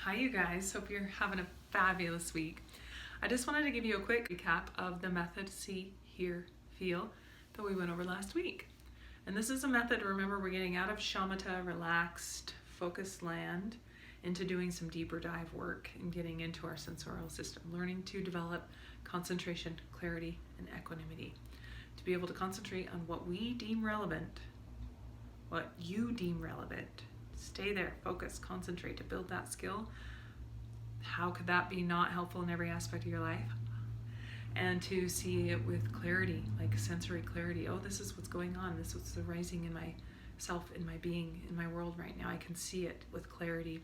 Hi you guys, hope you're having a fabulous week. I just wanted to give you a quick recap of the method see, hear, feel that we went over last week. And this is a method, remember, we're getting out of shamatha, relaxed, focused land, into doing some deeper dive work and getting into our sensorial system, learning to develop concentration, clarity, and equanimity. To be able to concentrate on what we deem relevant, what you deem relevant. Stay there, focus, concentrate to build that skill. How could that be not helpful in every aspect of your life? And to see it with clarity, like sensory clarity. Oh, this is what's going on. This is what's arising in myself, in my being, in my world right now. I can see it with clarity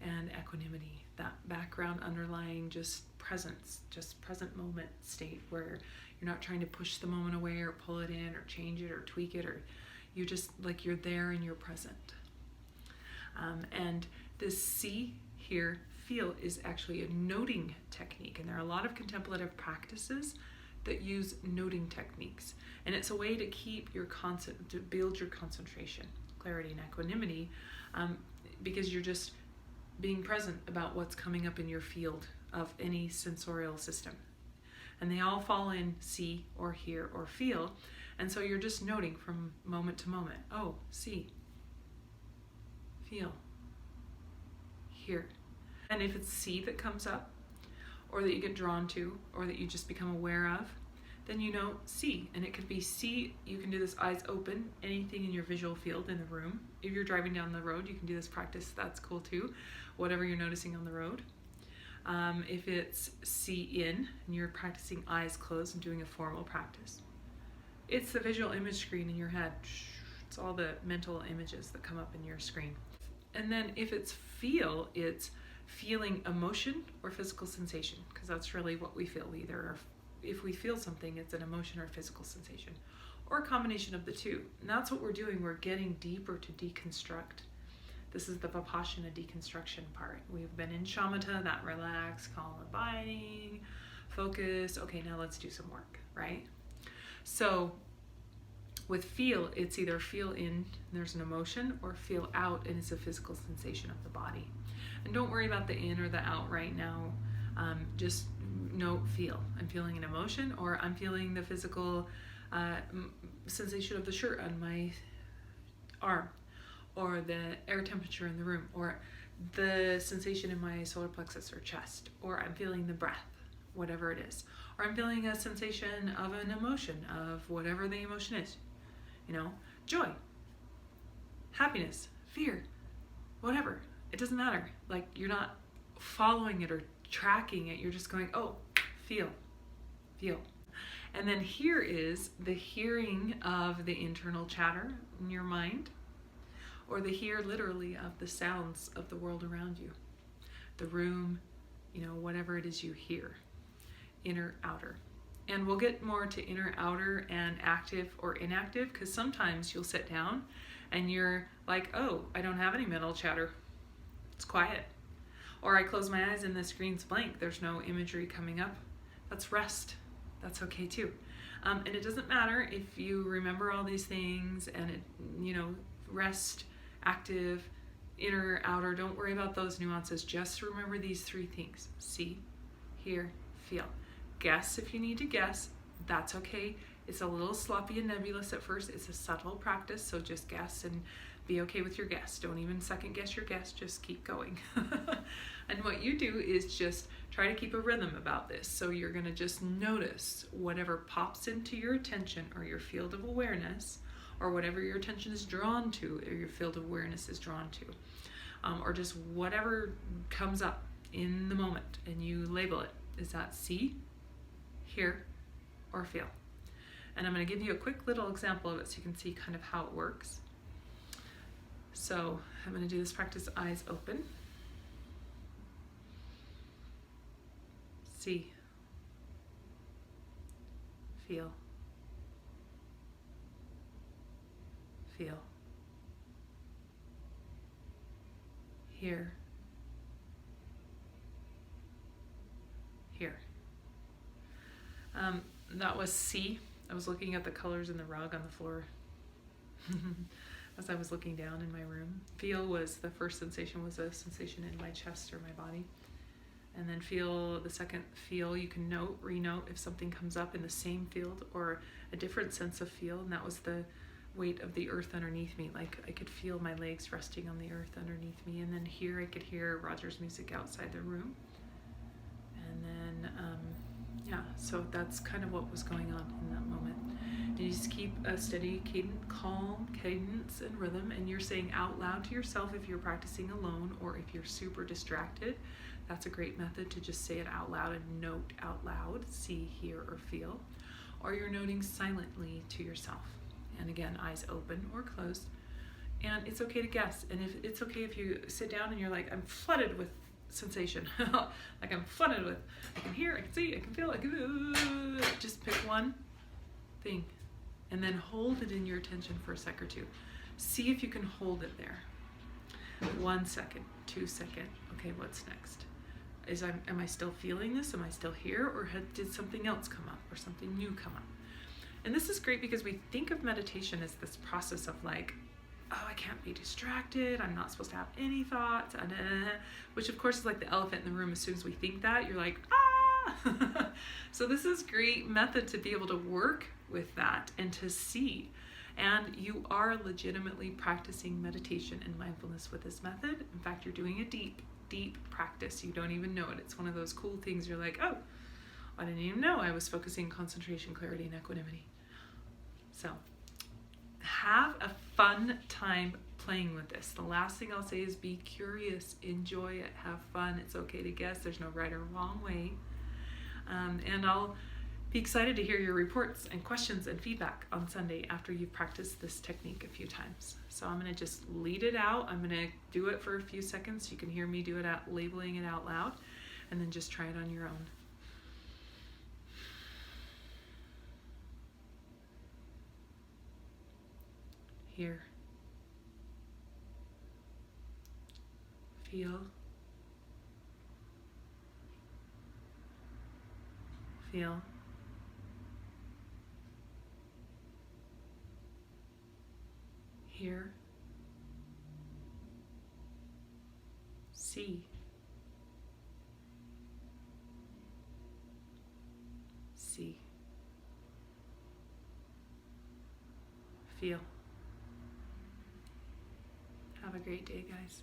and equanimity. That background underlying just presence, just present moment state where you're not trying to push the moment away or pull it in or change it or tweak it, or you're just like you're there and you're present. And this see, hear, feel is actually a noting technique, and there are a lot of contemplative practices that use noting techniques, and it's a way to keep your to build your concentration, clarity, and equanimity, because you're just being present about what's coming up in your field of any sensorial system, and they all fall in see or hear or feel, and so you're just noting from moment to moment. Oh, see, feel, hear. And if it's see that comes up, or that you get drawn to, or that you just become aware of, then you know see. And it could be see, you can do this eyes open, anything in your visual field in the room. If you're driving down the road, you can do this practice, that's cool too, whatever you're noticing on the road. If it's see in, and you're practicing eyes closed and doing a formal practice, it's the visual image screen in your head. It's all the mental images that come up in your screen. And then if it's feel, it's feeling emotion or physical sensation, because that's really what we feel. If we feel something, it's an emotion or a physical sensation, or a combination of the two. And that's what we're doing. We're getting deeper to deconstruct. This is the Vipassana deconstruction part. We've been in shamatha, that relax, calm, abiding, focus. Okay, now let's do some work, right? So with feel, it's either feel in, and there's an emotion, or feel out, and it's a physical sensation of the body. And don't worry about the in or the out right now. Just note feel. I'm feeling an emotion, or I'm feeling the physical sensation of the shirt on my arm, or the air temperature in the room, or the sensation in my solar plexus or chest, or I'm feeling the breath, whatever it is. Or I'm feeling a sensation of an emotion, of whatever the emotion is. Joy, happiness, fear, whatever. It doesn't matter. Like, you're not following it or tracking it. You're just going, oh, feel. And then here is the hearing of the internal chatter in your mind, or the hear literally of the sounds of the world around you, the room, whatever it is you hear, inner, outer. And we'll get more to inner, outer, and active or inactive, because sometimes you'll sit down and you're like, oh, I don't have any mental chatter. It's quiet. Or I close my eyes and the screen's blank. There's no imagery coming up. That's rest. That's okay too. And it doesn't matter if you remember all these things and rest, active, inner, outer. Don't worry about those nuances. Just remember these three things: see, hear, feel. Guess if you need to guess, that's okay. It's a little sloppy and nebulous at first. It's a subtle practice, so just guess and be okay with your guess. Don't even second guess your guess, just keep going. And what you do is just try to keep a rhythm about this. So you're gonna just notice whatever pops into your attention or your field of awareness, or whatever your attention is drawn to or your field of awareness is drawn to, or just whatever comes up in the moment, and you label it. Is that see, hear, or feel? And I'm going to give you a quick little example of it so you can see kind of how it works. So I'm going to do this practice eyes open. See, feel, hear, That was see. I was looking at the colors in the rug on the floor. as I was looking down in my room. Feel was the first sensation, was a sensation in my chest or my body. And then feel, the second feel, you can note, re-note if something comes up in the same field or a different sense of feel, and that was the weight of the earth underneath me. Like I could feel my legs resting on the earth underneath me, and then here I could hear Roger's music outside the room. And then, yeah, so that's kind of what was going on in that moment. And you just keep a steady calm cadence and rhythm, and you're saying out loud to yourself if you're practicing alone, or if you're super distracted. That's a great method to just say it out loud and note out loud, see, hear, or feel. Or you're noting silently to yourself. And again, eyes open or closed. And it's okay to guess. And if it's okay if you sit down and you're like, I'm flooded with sensation. Like I'm flooded with, I can hear, I can see, I can feel, I can, just pick one thing. And then hold it in your attention for a sec or two. See if you can hold it there. 1 second, 2 seconds. Okay, what's next? Am I still feeling this? Am I still here? Or did something else come up or something new come up? And this is great because we think of meditation as this process of like, oh, I can't be distracted. I'm not supposed to have any thoughts. Which of course is like the elephant in the room. As soon as we think that, you're like, ah! So this is a great method to be able to work with that and to see. And you are legitimately practicing meditation and mindfulness with this method. In fact, you're doing a deep practice. You don't even know it. It's one of those cool things. You're like, oh, I didn't even know I was focusing concentration, clarity, and equanimity. So have a fun time playing with this. The last thing I'll say is be curious, enjoy it, have fun. It's okay to guess. There's no right or wrong way. And I'll be excited to hear your reports and questions and feedback on Sunday after you've practiced this technique a few times. So I'm going to just lead it out. I'm going to do it for a few seconds. You can hear me do it out, labeling it out loud, and then just try it on your own. Here. Feel. Feel. Hear. See. See. Feel. Have a great day, guys.